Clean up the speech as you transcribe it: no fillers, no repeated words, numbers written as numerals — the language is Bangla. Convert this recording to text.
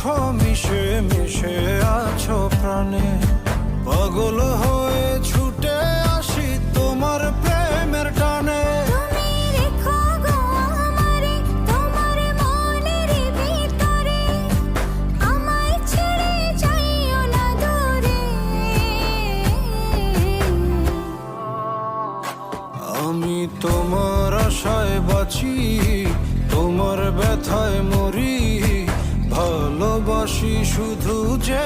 আছো মিশে মিশে আছো প্রাণে, পাগল হয়ে ছুটে আসি তোমার প্রেমের টানে। তুমি রেখো গো আমারে তোমার মনের ভিতরে, আমায় ছেড়ে যাইও না দূরে। আমি তোমার আশায় বাঁচি, তোমার ব্যথায় মরি, ভালোবাসি শুধু যে